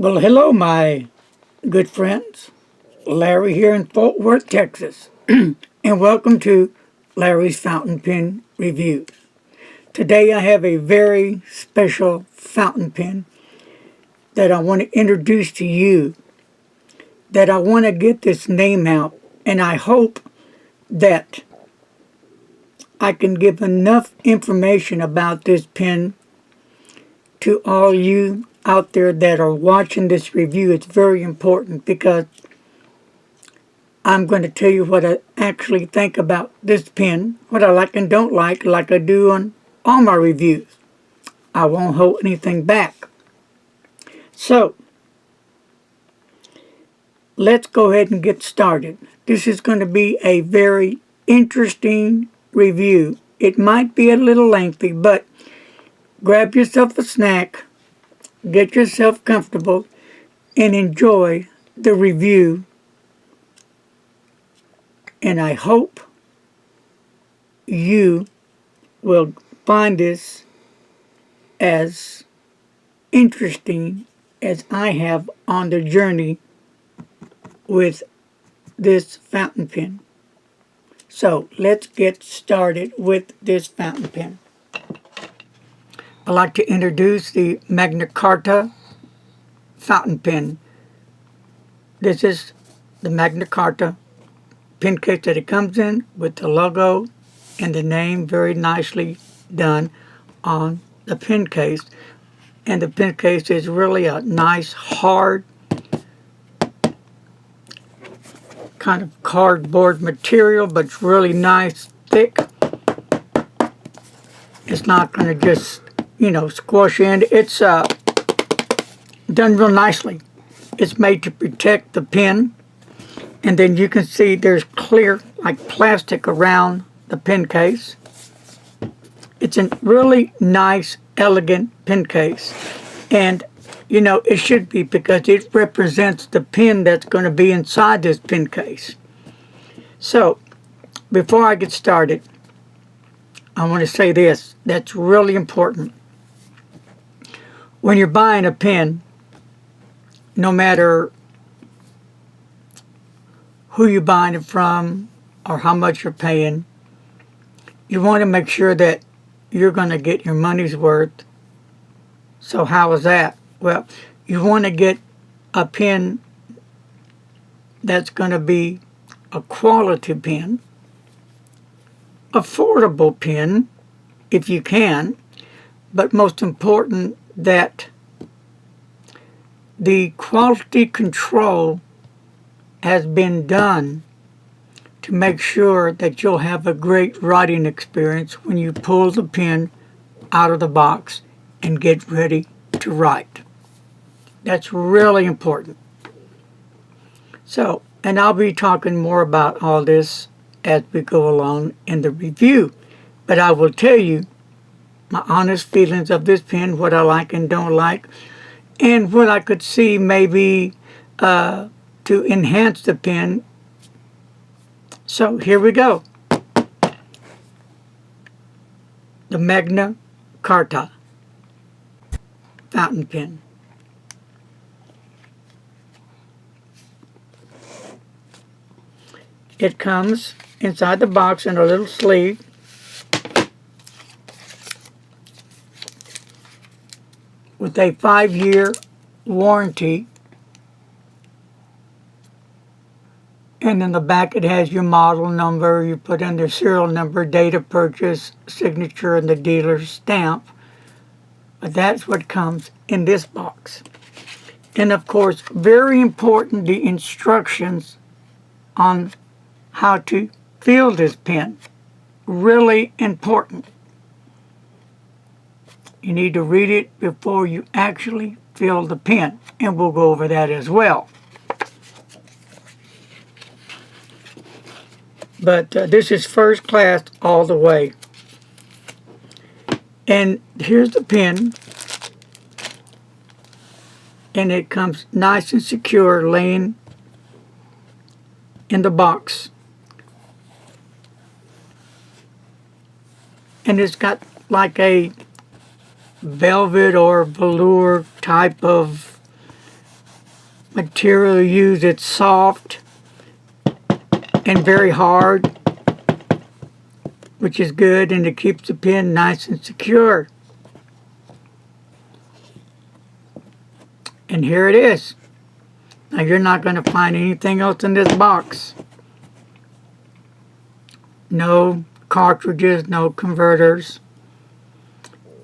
Well, hello, my good friends. Larry here in Fort Worth, Texas. And welcome to Larry's Fountain Pen Review. Today I have a very special fountain pen that I want to introduce to you, that I want to get this name out, and I hope that I can give enough information about this pen to all you out there that are watching this review. It's very important because I'm going to tell you what I actually think about this pen, what I like and don't like I do on all my reviews. I won't hold anything back. So, let's go ahead and get started. This is going to be a very interesting review. It might be a little lengthy, but grab yourself a snack, get yourself comfortable, and enjoy the review. And I hope you will find this as interesting as I have on the journey with this fountain pen. So let's get started with this fountain pen. I'd like to introduce the Magna Carta fountain pen. This is the Magna Carta pen case that it comes in, with the logo and the name very nicely done on the pen case. And the pen case is really a nice, hard, kind of cardboard material, but it's really nice, thick. It's not going to just, squash in. It's done real nicely. It's made to protect the pen. And then you can see there's clear, like plastic, around the pen case. It's a really nice, elegant pen case. And, it should be, because it represents the pen that's going to be inside this pen case. So, before I get started, I want to say this. That's really important. When you're buying a pen, no matter who you're buying it from or how much you're paying, you want to make sure that you're going to get your money's worth. So how is that? Well, you want to get a pen that's going to be a quality pen, affordable pen if you can, but most important that the quality control has been done to make sure that you'll have a great writing experience when you pull the pen out of the box and get ready to write. That's really important. So, and I'll be talking more about all this as we go along in the review. But I will tell you my honest feelings of this pen, what I like and don't like, and what I could see maybe to enhance the pen. So here we go. The Magna Carta fountain pen. It comes inside the box in a little sleeve. With a 5-year warranty. And in the back it has your model number. You put in the serial number, date of purchase, signature, and the dealer's stamp. But that's what comes in this box. And of course, very important, the instructions on how to fill this pen. Really important. You need to read it before you actually fill the pen. And we'll go over that as well. But this is first class all the way. And here's the pen. And it comes nice and secure, laying in the box. And it's got like a velvet or velour type of material used. It's soft and very hard, which is good, and it keeps the pen nice and secure. And here it is. Now you're not going to find anything else in this box. No cartridges, no converters.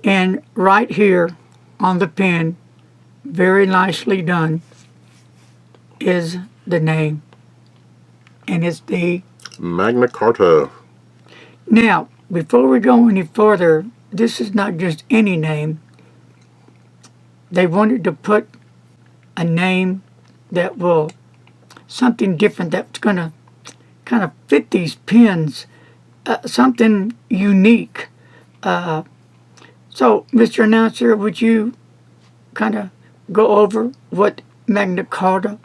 And right here on the pen, very nicely done, is the name. And it's the Magna Carta. Now, before we go any further, this is not just any name. They wanted to put a name that will, something different that's going to kind of fit these pens, something unique. So, Mr. Announcer, would you kind of go over what Magna Carta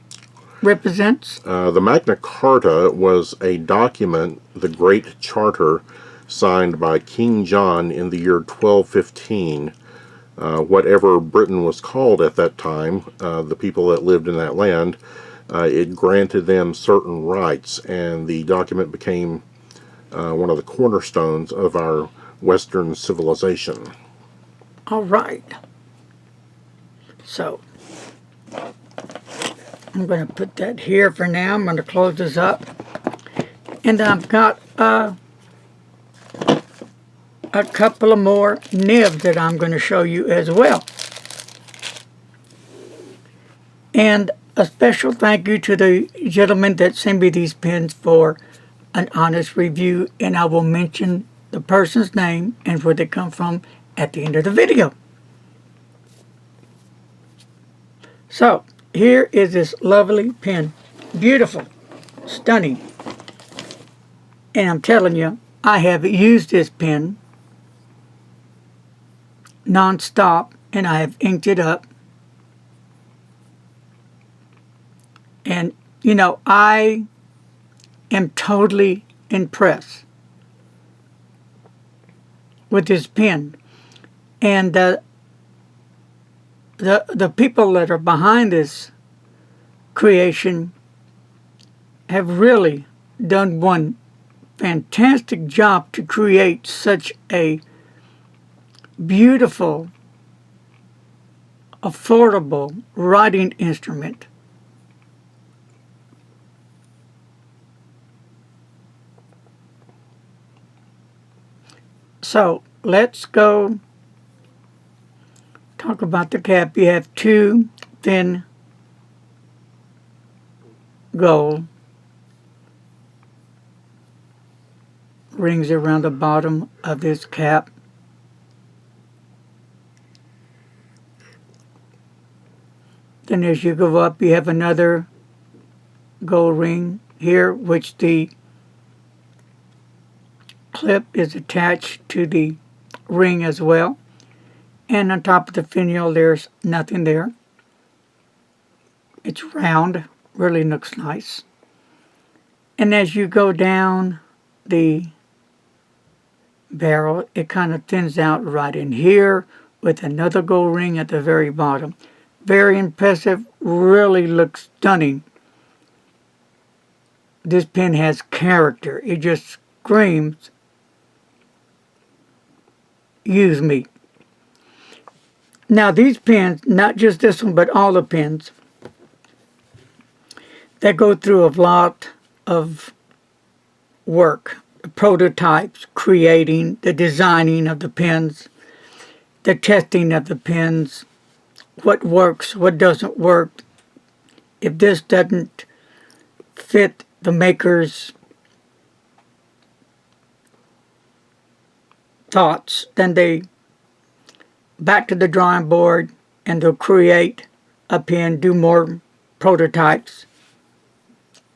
represents? The Magna Carta was a document, the Great Charter, signed by King John in the year 1215. Whatever Britain was called at that time, the people that lived in that land, it granted them certain rights, and the document became one of the cornerstones of our Western civilization. All right. So, I'm going to put that here for now. I'm going to close this up. And I've got a couple of more nibs that I'm going to show you as well. And a special thank you to the gentleman that sent me these pens for an honest review. And I will mention the person's name and where they come from at the end of the video. So, here is this lovely pen. Beautiful. Stunning. And I'm telling you, I have used this pen non-stop, and I have inked it up. And, you know, I am totally impressed with this pen. And the people that are behind this creation have really done one fantastic job to create such a beautiful, affordable writing instrument. So let's go talk about the cap. You have two thin gold rings around the bottom of this cap. Then as you go up, you have another gold ring here, which the clip is attached to the ring as well. And on top of the finial, there's nothing there. It's round, really looks nice. And as you go down the barrel, it kind of thins out right in here with another gold ring at the very bottom. Very impressive, really looks stunning. This pen has character. It just screams, use me. Now these pens, not just this one, but all the pens, they go through a lot of work. Prototypes, creating, the designing of the pens, the testing of the pens, what works, what doesn't work. If this doesn't fit the maker's thoughts, then they back to the drawing board and they'll create a pen, do more prototypes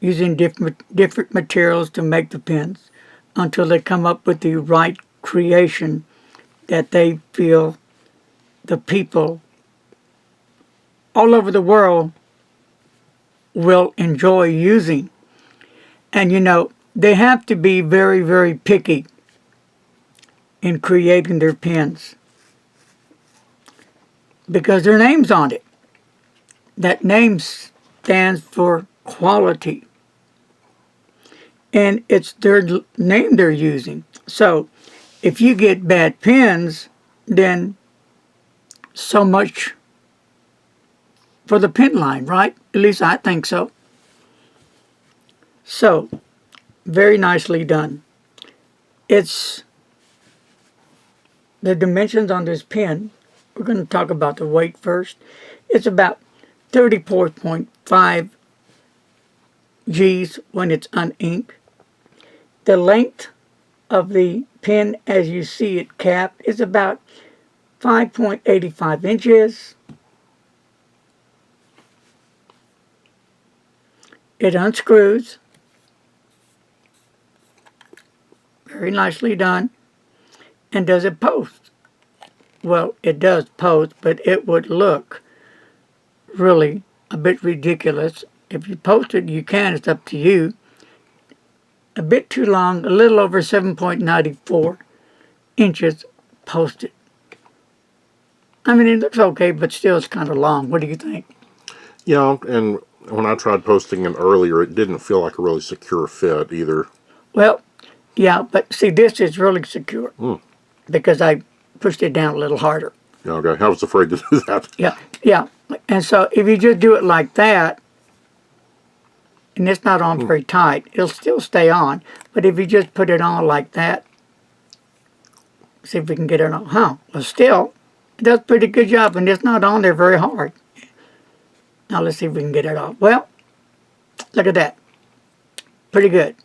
using different materials to make the pens until they come up with the right creation that they feel the people all over the world will enjoy using. And you know, they have to be very, very picky in creating their pens because their name's on it. That name stands for quality. And it's their name they're using. So if you get bad pens, then so much for the pen line, right? At least I think so. So, very nicely done. It's the dimensions on this pen. We're going to talk about the weight first. It's about 34.5 G's when it's uninked. The length of the pen as you see it capped is about 5.85 inches. It unscrews. Very nicely done. And does it post? Well, it does post, but it would look really a bit ridiculous. If you post it, you can. It's up to you. A bit too long, a little over 7.94 inches posted. I mean, it looks okay, but still it's kind of long. What do you think? Yeah, and when I tried posting it earlier, it didn't feel like a really secure fit either. Well, yeah, but see, this is really secure because I pushed it down a little harder. Okay, I was afraid to do that. Yeah. And so if you just do it like that, and it's not on very tight, it'll still stay on. But if you just put it on like that, see if we can get it on. Well, still, it does a pretty good job, and it's not on there very hard. Now let's see if we can get it off. Well, look at that. Pretty good.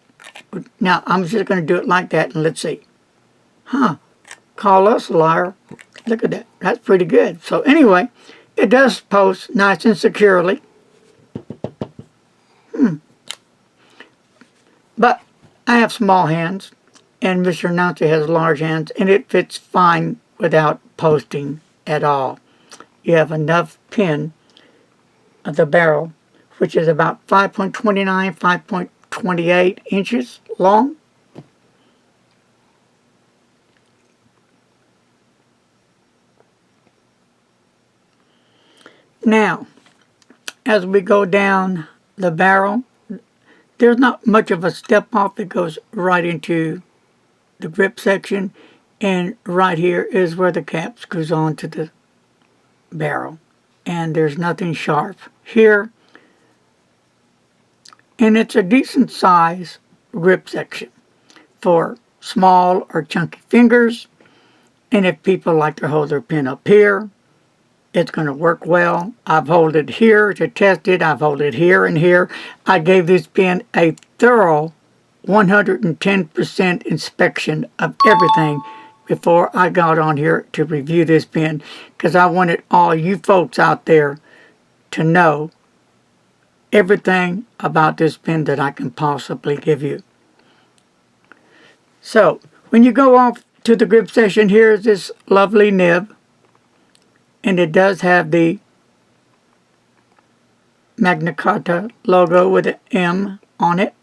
Now, I'm just going to do it like that, and let's see. Call us a liar. Look at that. That's pretty good. So anyway, it does post nice and securely. But I have small hands, and Mr. Announcer has large hands, and it fits fine without posting at all. You have enough pen of the barrel, which is about 5.29, 5.28 inches long. Now, as we go down the barrel, there's not much of a step off. It goes right into the grip section, and right here is where the cap screws onto the barrel. And there's nothing sharp here. And it's a decent size grip section for small or chunky fingers. And if people like to hold their pen up here, it's going to work well. I've held it here to test it. I've held it here and here. I gave this pen a thorough 110% inspection of everything before I got on here to review this pen, because I wanted all you folks out there to know everything about this pen that I can possibly give you. So, when you go off to the grip section, here's this lovely nib. And it does have the Magna Carta logo with an M on it.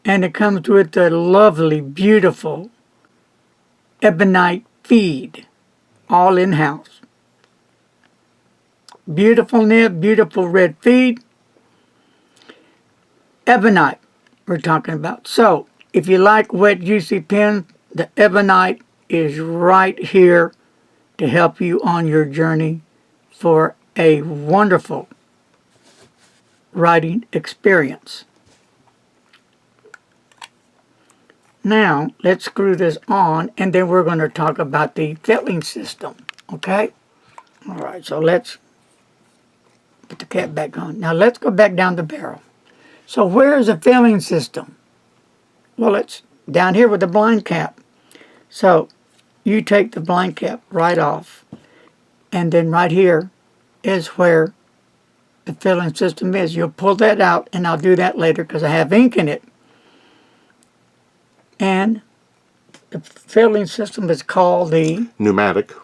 And it comes with a lovely, beautiful ebonite feed, all in-house. Beautiful nib, beautiful red feed. Ebonite we're talking about. So, if you like wet, juicy pens, the ebonite is right here to help you on your journey for a wonderful writing experience. Now, let's screw this on, and then we're going to talk about the filling system, okay? All right, so let's put the cap back on. Now, let's go back down the barrel. So, where is the filling system? Well, it's down here with the blind cap. So, you take the blind cap right off, and then right here is where the filling system is. You'll pull that out, and I'll do that later because I have ink in it. And the filling system is called the Pneumatic.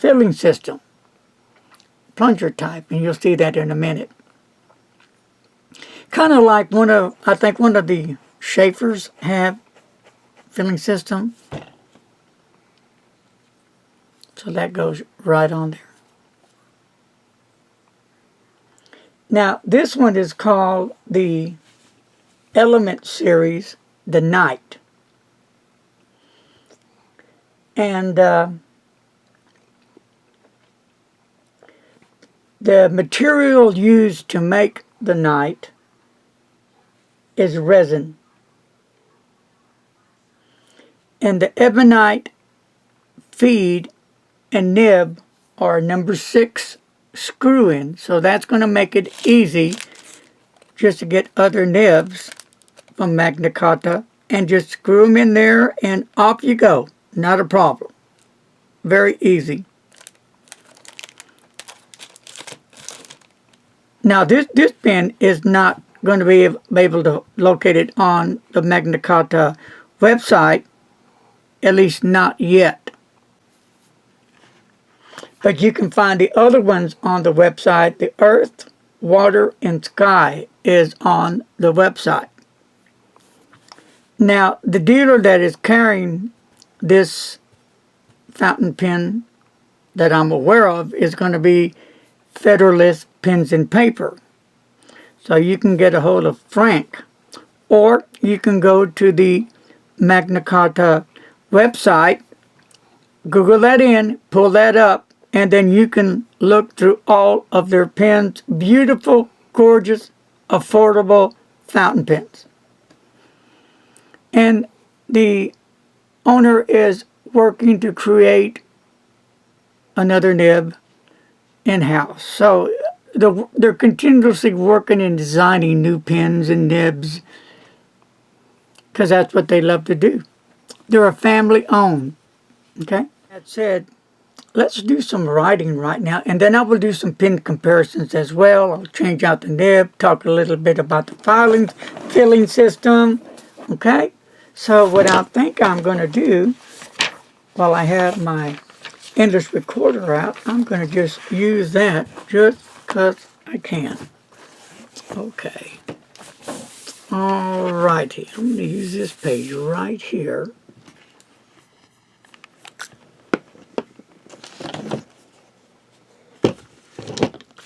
filling system, plunger type, and you'll see that in a minute. Kind of like I think one of the Schaeffers have filling system. So that goes right on there. Now, this one is called the Element Series, the Knight. And the material used to make the Knight is resin. And the ebonite feed and nib are number 6 screw in. So that's going to make it easy just to get other nibs from Magna Carta and just screw them in there and off you go. Not a problem. Very easy. Now this pen is not going to be able to locate it on the Magna Carta website, at least not yet. But you can find the other ones on the website. The Earth, Water, and Sky is on the website. Now, the dealer that is carrying this fountain pen that I'm aware of is going to be Federalist Pens and Paper. So you can get a hold of Frank, or you can go to the Magna Carta website, Google that in, pull that up, and then you can look through all of their pens. Beautiful, gorgeous, affordable fountain pens. And the owner is working to create another nib in-house. So they're continuously working and designing new pens and nibs because that's what they love to do. They're a family owned. Okay? That said, let's do some writing right now, and then I will do some pen comparisons as well. I'll change out the nib, talk a little bit about the filling system. Okay? So what I think I'm going to do, while I have my endless recorder out, I'm going to just use that just because I can. Okay. Alrighty. I'm going to use this page right here.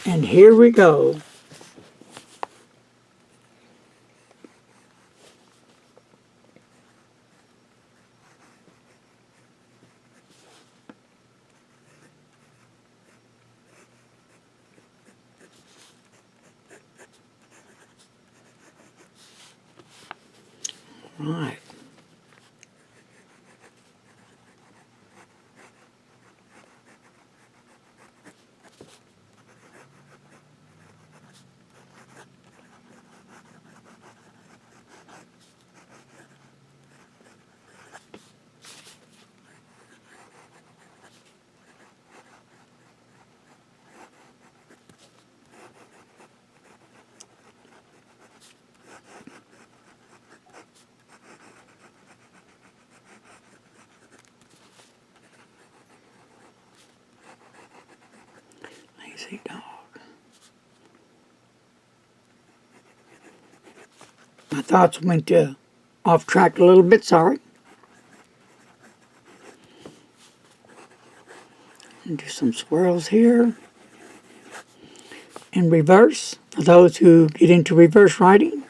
And here we go. Right. Lazy dog. My thoughts went off track a little bit, sorry. And do some swirls here. In reverse, for those who get into reverse writing.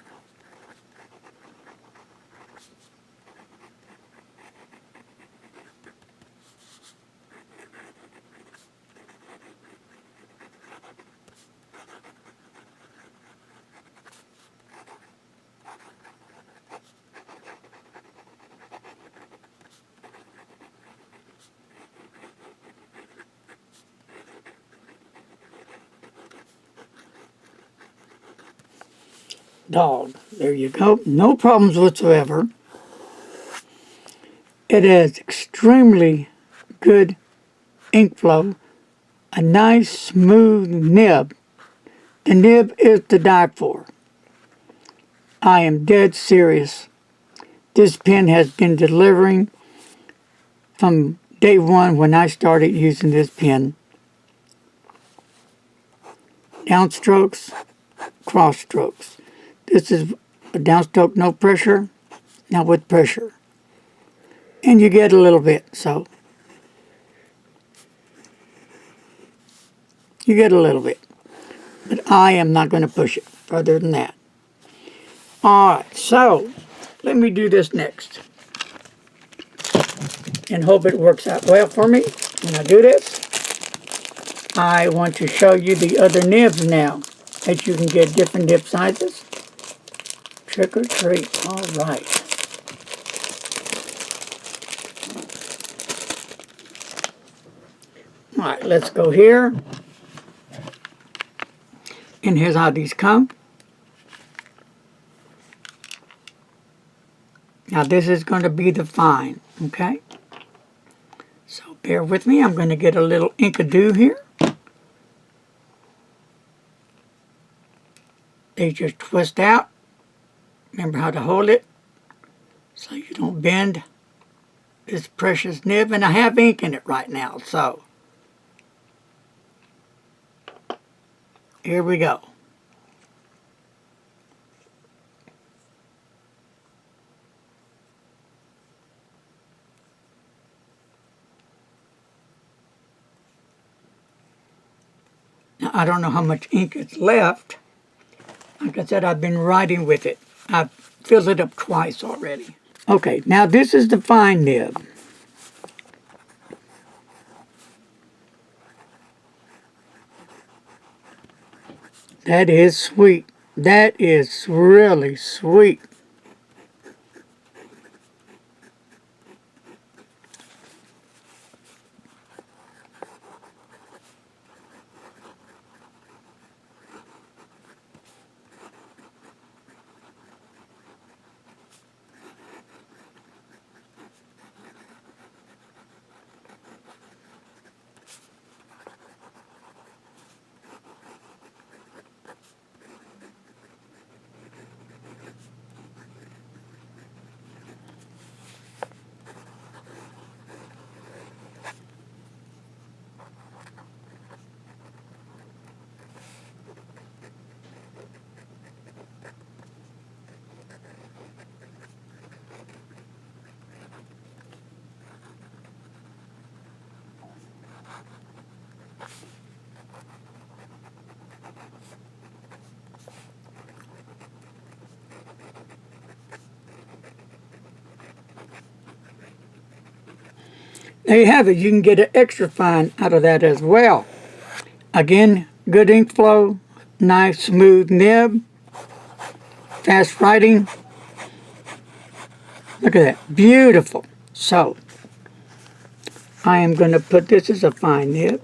Dog. There you go. No problems whatsoever. It has extremely good ink flow. A nice smooth nib. The nib is to die for. I am dead serious. This pen has been delivering from day one when I started using this pen. Downstrokes, cross strokes. This is a downstroke, no pressure, now with pressure. And you get a little bit, so. You get a little bit. But I am not going to push it further than that. Alright, so let me do this next. And hope it works out well for me when I do this. I want to show you the other nibs now, that you can get different nib sizes. Trick or treat. Alright. Alright, let's go here. And here's how these come. Now this is going to be the fine, okay? So bear with me. I'm going to get a little Inkadoo here. They just twist out. Remember how to hold it so you don't bend this precious nib. And I have ink in it right now, so here we go. Now I don't know how much ink is left. Like I said, I've been writing with it. I've filled it up twice already. Okay, now this is the fine nib. That is sweet. That is really sweet. There you have it. You can get an extra fine out of that as well. Again, good ink flow, nice smooth nib, fast writing. Look at that, beautiful. So, I am going to put this as a fine nib.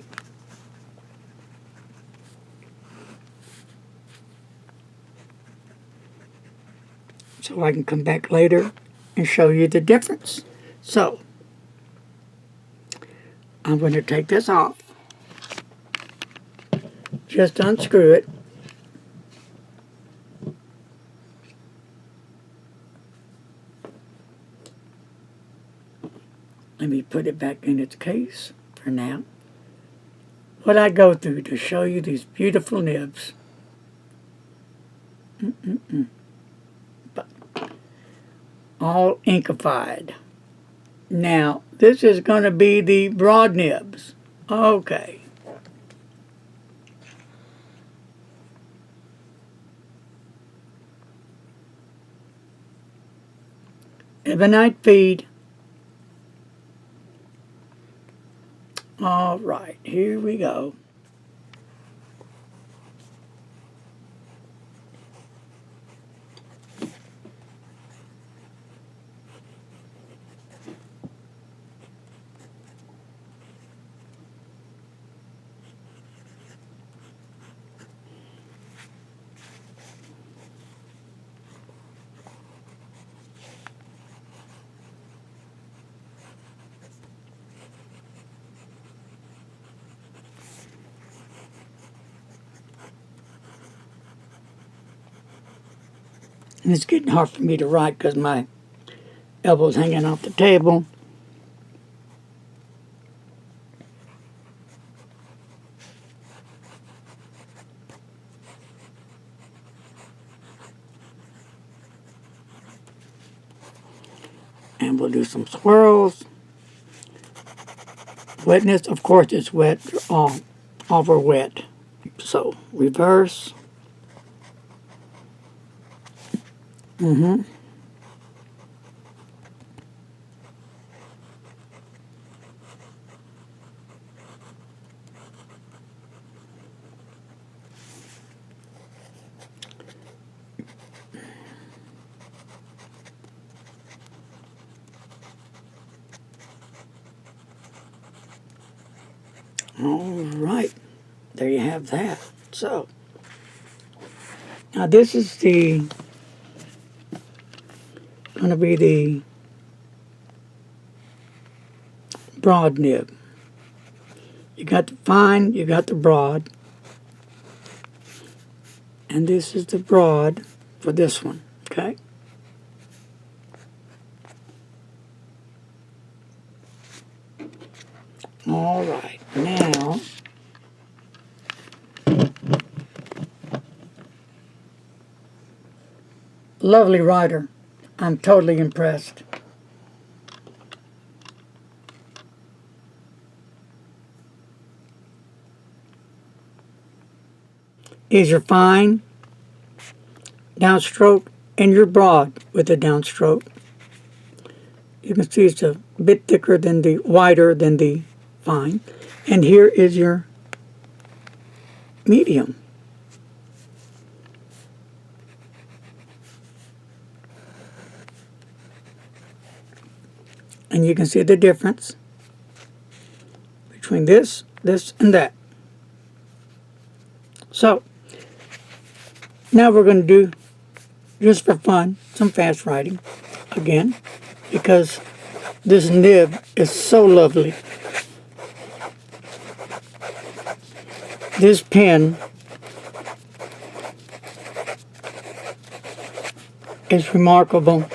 So I can come back later and show you the difference. So, I'm going to take this off. Just unscrew it. Let me put it back in its case for now. What I go through to show you these beautiful nibs. But all inkified. Now, this is going to be the broad nibs. Okay. Ebonite feed. All right, here we go. And it's getting hard for me to write because my elbow's hanging off the table. And we'll do some swirls. Wetness, of course, it's wet, over wet. So, reverse. All right, there you have that. So, now this is going to be the broad nib. You got the fine, you got the broad, and this is the broad for this one, okay? All right, now, lovely writer. I'm totally impressed. Is your fine downstroke and your broad with the downstroke. You can see it's a bit thicker than the wider than the fine. And here is your medium. And you can see the difference between this, and that. So, now we're going to do, just for fun, some fast writing again, because this nib is so lovely. This pen is remarkable.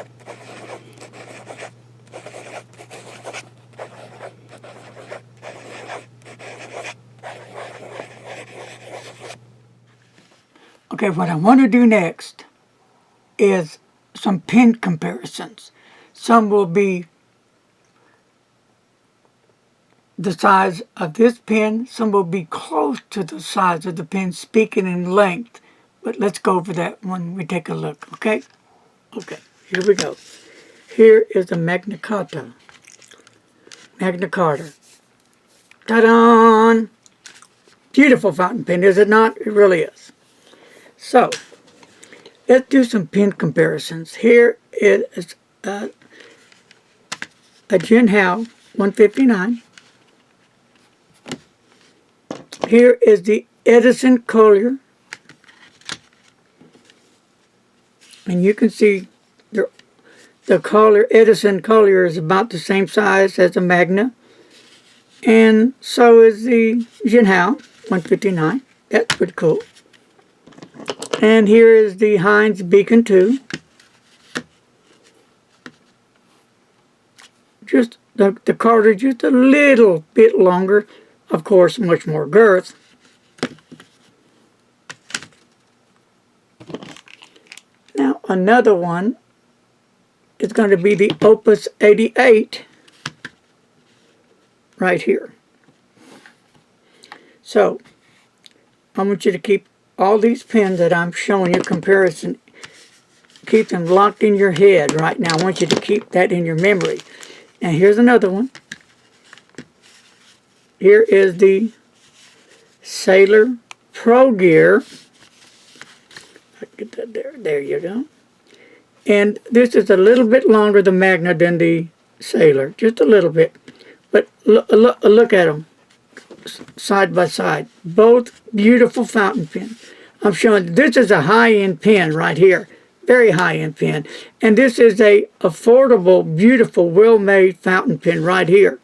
Okay, what I want to do next is some pen comparisons. Some will be the size of this pen, some will be close to the size of the pen, speaking in length. But let's go over that when we take a look, okay? Okay, here we go. Here is the Magna Carta. Magna Carta. Ta-da! Beautiful fountain pen, is it not? It really is. So, let's do some pen comparisons. Here is a Jinhao 159. Here is the Edison Collier. And you can see the Collier, Edison Collier is about the same size as the Magna. And so is the Jinhao 159. That's pretty cool. And here is the Heinz Beacon 2. Just the cartridge just a little bit longer. Of course, much more girth. Now, another one is going to be the Opus 88 right here. So, I want you to keep all these pens that I'm showing you comparison, keep them locked in your head right now. I want you to keep that in your memory. Now, here's another one. Here is the Sailor Pro Gear. Get that there. There you go. And this is a little bit longer the Magna than the Sailor, just a little bit. But look at them side by side. Both beautiful fountain pens. I'm showing this is a high-end pen right here, very high-end pen, and this is a affordable, beautiful, well-made fountain pen right here.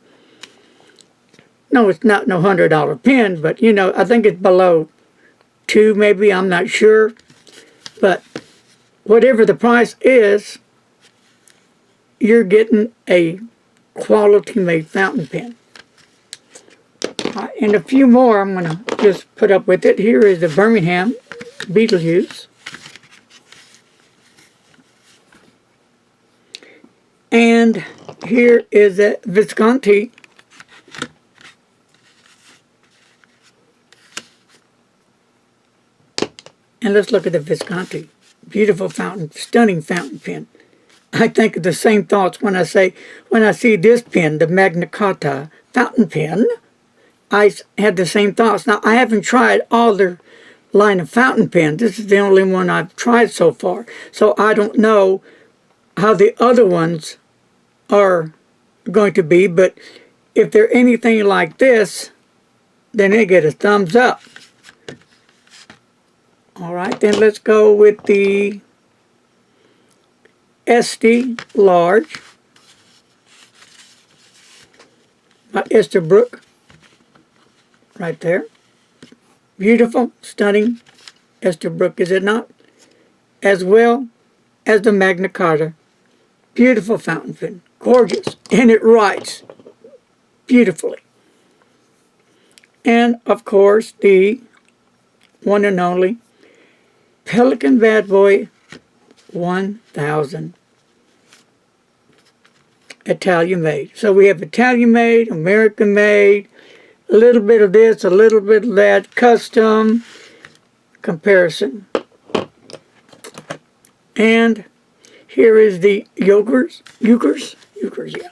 No, it's not no $100 pen, but you know, I think it's below $2, maybe. I'm not sure. But whatever the price is, you're getting a quality-made fountain pen. And a few more I'm going to just put up with it. Here is the Birmingham Beetlejuice. And here is a Visconti And let's look at the Visconti. Beautiful fountain, stunning fountain pen. I think of the same thoughts when I see this pen, the Magna Carta fountain pen. I had the same thoughts. Now, I haven't tried all their line of fountain pens. This is the only one I've tried so far. So I don't know how the other ones are going to be, but if they're anything like this, then they get a thumbs up. All right, then let's go with the SD Large by Esterbrook. Right there. Beautiful, stunning Esterbrook, is it not? As well as the Magna Carta. Beautiful fountain pen. Gorgeous. And it writes beautifully. And, of course, the one and only Pelican Bad Boy 1000. Italian made. So we have Italian made, American made, a little bit of this, a little bit of that, custom comparison. And here is the Ukers, yeah.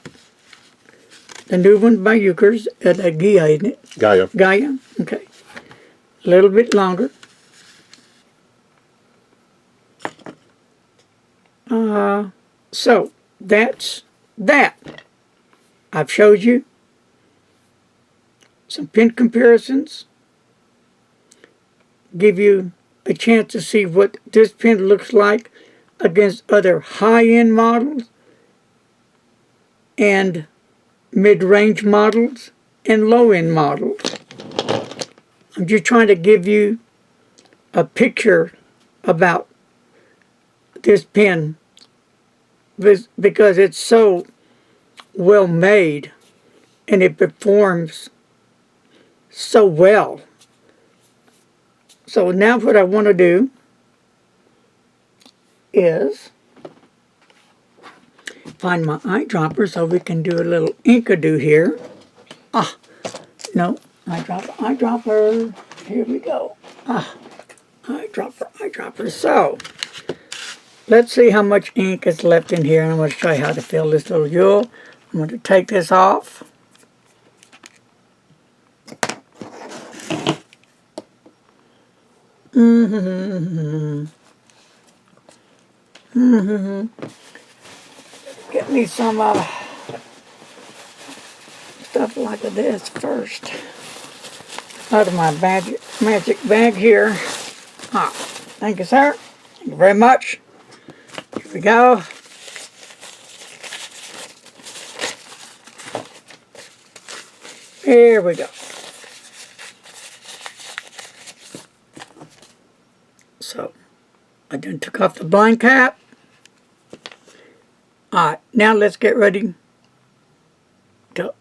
The new one by Ukers at Gaia, isn't it? Gaia, okay. A little bit longer. So that's that. I've showed you some pen comparisons, give you a chance to see what this pen looks like against other high-end models and mid-range models and low-end models. I'm just trying to give you a picture about this pen because it's so well made and it performs so well. So now what I want to do is find my eyedropper so we can do a little inkadoo here. No, eyedropper. Here we go. Eyedropper. So, let's see how much ink is left in here. And I'm going to show you how to fill this little jewel. I'm going to take this off. Get me some stuff like this first out of my magic bag here. Thank you, sir. Thank you very much. Here we go. Here we go. So, I then took off the blind cap. Alright, now let's get ready to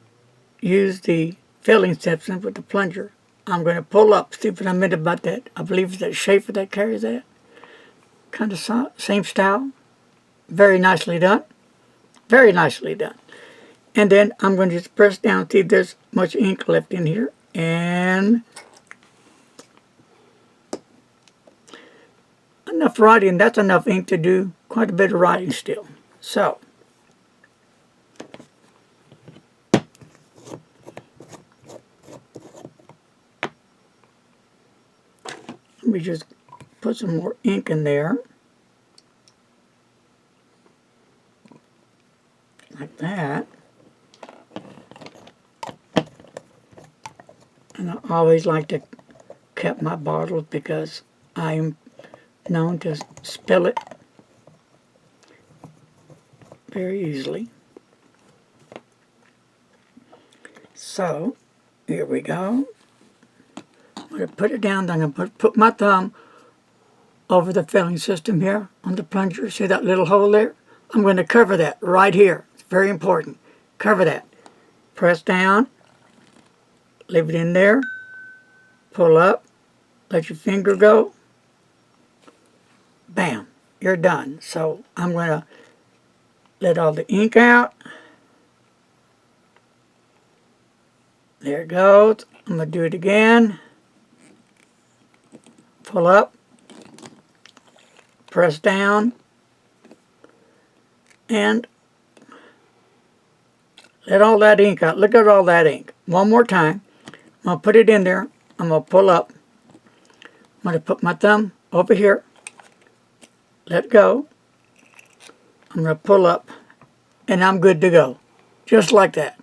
use the filling substance with the plunger. I'm going to pull up, see what I meant about that. I believe it's that Schaefer that carries that. Kind of same style. Very nicely done. Very nicely done. And then I'm going to just press down, see if there's much ink left in here. And enough writing, that's enough ink to do quite a bit of writing still. So, let me just put some more ink in there. Like that. And I always like to cap my bottles because I am known to spill it very easily. So, here we go. I'm going to put it down. I'm going to put my thumb over the filling system here on the plunger. See that little hole there? I'm going to cover that right here. It's very important. Cover that. Press down. Leave it in there. Pull up. Let your finger go. Bam. You're done. So I'm going to let all the ink out. There it goes. I'm going to do it again. Pull up. Press down and let all that ink out. Look at all that ink. One more time. I'm going to put it in there. I'm going to pull up. I'm going to put my thumb over here. Let go. I'm going to pull up. And I'm good to go. Just like that.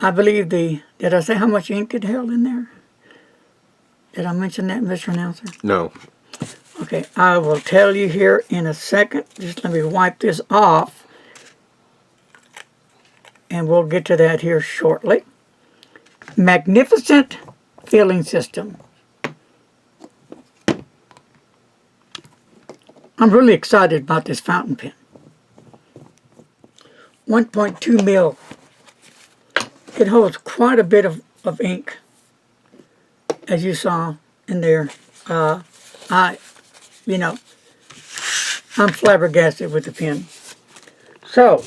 I believe did I say how much ink it held in there? Did I mention that, Mr. Announcer? No. Okay, I will tell you here in a second. Just let me wipe this off. And we'll get to that here shortly. Magnificent filling system. I'm really excited about this fountain pen. 1.2 mil. It holds quite a bit of ink, as you saw in there. I'm flabbergasted with the pen. So,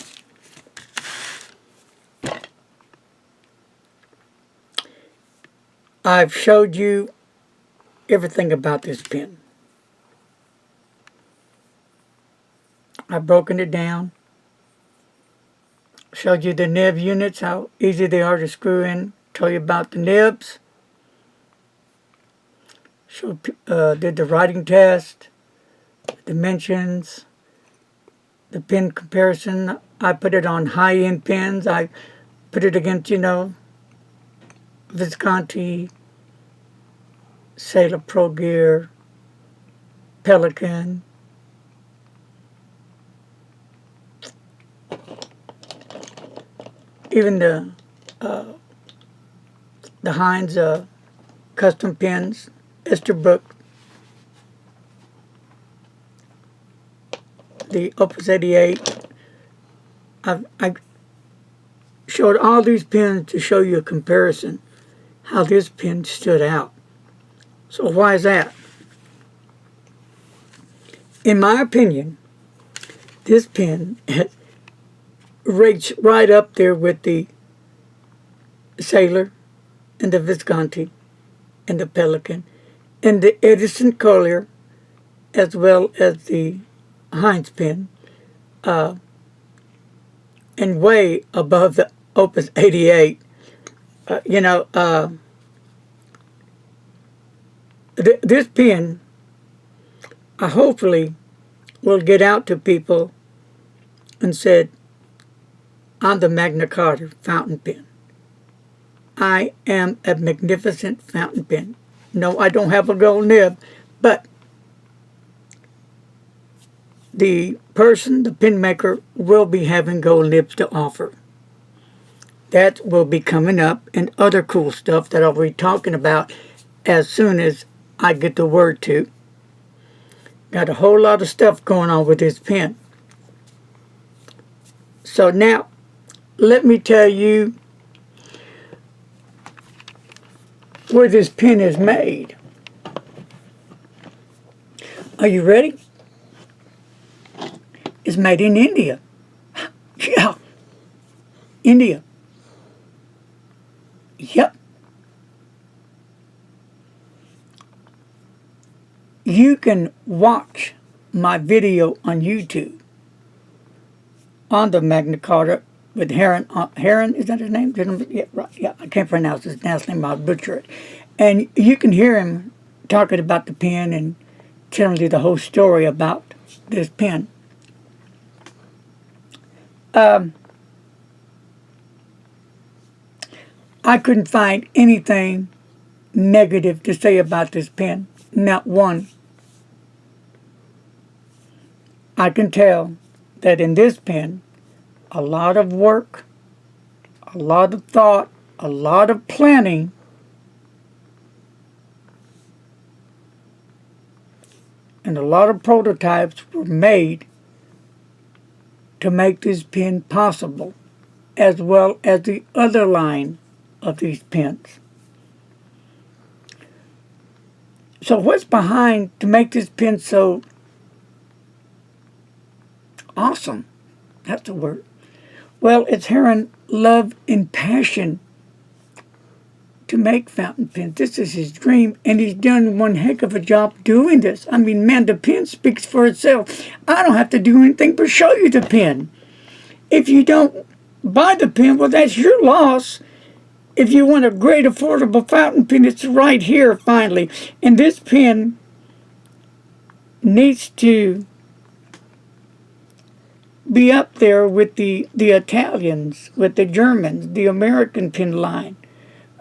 I've showed you everything about this pen. I've broken it down. Showed you the nib units, how easy they are to screw in. Told you about the nibs. Did the writing test, dimensions, the pen comparison. I put it on high-end pens. I put it against, Visconti, Sailor Pro Gear, Pelican. Even the Heinz custom pens, Esterbrook, the Opus 88. I showed all these pens to show you a comparison, how this pen stood out. So why is that? In my opinion, this pen rates right up there with the Sailor and the Visconti and the Pelican and the Edison Collier, as well as the Heinz pen, and way above the Opus 88. This pen, I hopefully will get out to people and said, I'm the Magna Carta fountain pen. I am a magnificent fountain pen. No, I don't have a gold nib, but the pen maker, will be having gold nibs to offer. That will be coming up, and other cool stuff that I'll be talking about as soon as I get the word to. Got a whole lot of stuff going on with this pen. So now, let me tell you where this pen is made. Are you ready? It's made in India. Yeah, India. Yep. You can watch my video on YouTube on the Magna Carta with Heron. Heron, is that his name? Yeah, right. Yeah, I can't pronounce his last name. I'll butcher it. And you can hear him talking about the pen and telling you the whole story about this pen. I couldn't find anything negative to say about this pen. Not one. I can tell that in this pen, a lot of work, a lot of thought, a lot of planning, and a lot of prototypes were made to make this pen possible, as well as the other line of these pens. So what's behind to make this pen so awesome? That's the word. Well, it's Heron love and passion to make fountain pens. This is his dream, and he's done one heck of a job doing this. I mean, man, the pen speaks for itself. I don't have to do anything but show you the pen. If you don't buy the pen, well, that's your loss. If you want a great affordable fountain pen, it's right here finally. And this pen needs to be up there with the Italians, with the Germans, the American pen line,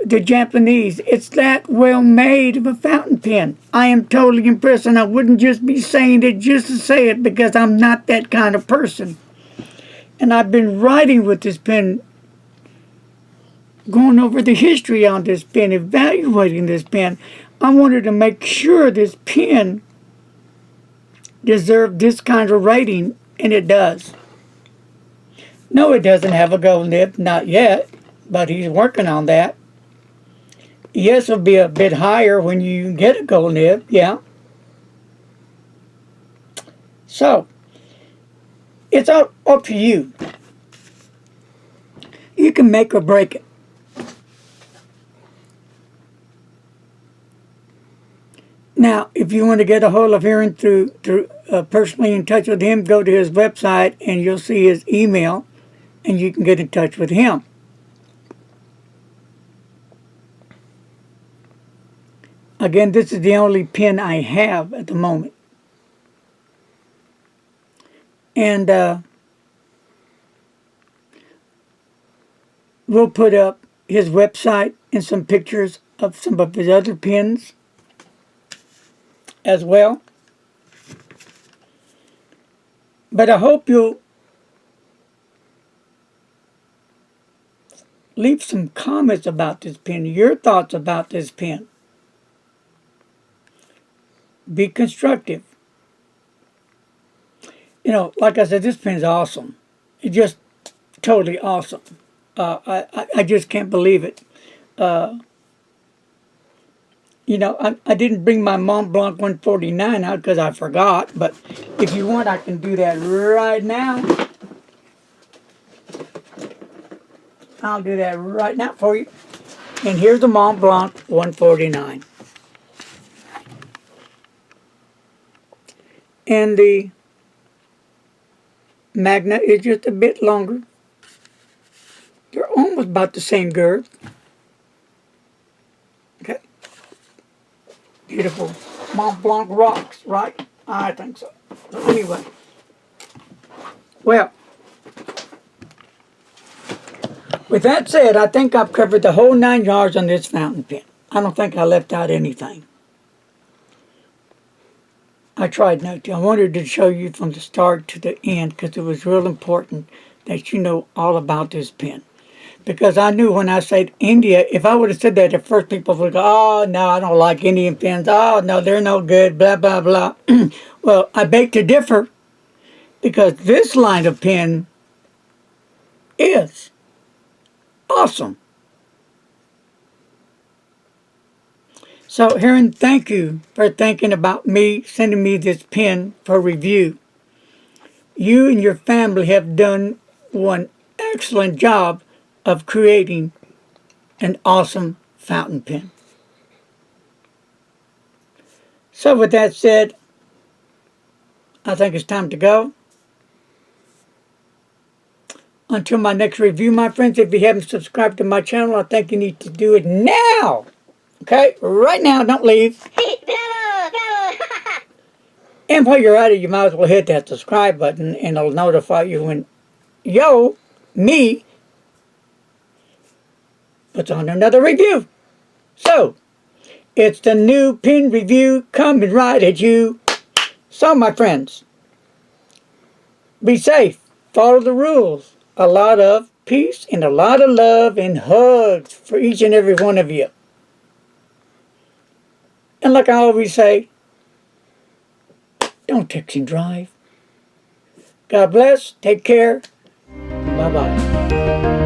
the Japanese. It's that well made of a fountain pen. I am totally impressed, and I wouldn't just be saying it just to say it, because I'm not that kind of person. And I've been writing with this pen, going over the history on this pen, evaluating this pen. I wanted to make sure this pen deserved this kind of rating, and it does. No, it doesn't have a gold nib, not yet, but he's working on that. Yes, it'll be a bit higher when you get a gold nib, yeah. So, it's up to you. You can make or break it. Now, if you want to get a hold of Aaron through personally in touch with him, go to his website and you'll see his email, and you can get in touch with him. Again, this is the only pen I have at the moment. And we'll put up his website and some pictures of some of his other pens as well. But I hope you'll leave some comments about this pen, your thoughts about this pen. Be constructive. You know, like I said, this pen's awesome. It's just totally awesome. I just can't believe it. You know, I didn't bring my Mont Blanc 149 out because I forgot, but if you want, I can do that right now. I'll do that right now for you. And here's the Mont Blanc 149. And the Magna is just a bit longer. They're almost about the same girth. Okay. Beautiful. Mont Blanc rocks, right? I think so. So anyway. Well, with that said, I think I've covered the whole 9 yards on this fountain pen. I don't think I left out anything. I tried not to. I wanted to show you from the start to the end because it was real important that you know all about this pen. Because I knew when I said India, if I would have said that at first, people would go, oh, no, I don't like Indian pens. Oh, no, they're no good, blah, blah, blah. Well, I beg to differ, because this line of pen is awesome. So, Heron, thank you for thinking about me, sending me this pen for review. You and your family have done one excellent job of creating an awesome fountain pen. So with that said, I think it's time to go. Until my next review, my friends, if you haven't subscribed to my channel, I think you need to do it now. Okay? Right now, don't leave. And while you're at it, you might as well hit that subscribe button, and it'll notify you when me puts on another review. So, it's the new pen review coming right at you. So, my friends, be safe, follow the rules. A lot of peace and a lot of love and hugs for each and every one of you. And like I always say, don't text and drive. God bless, take care, bye-bye.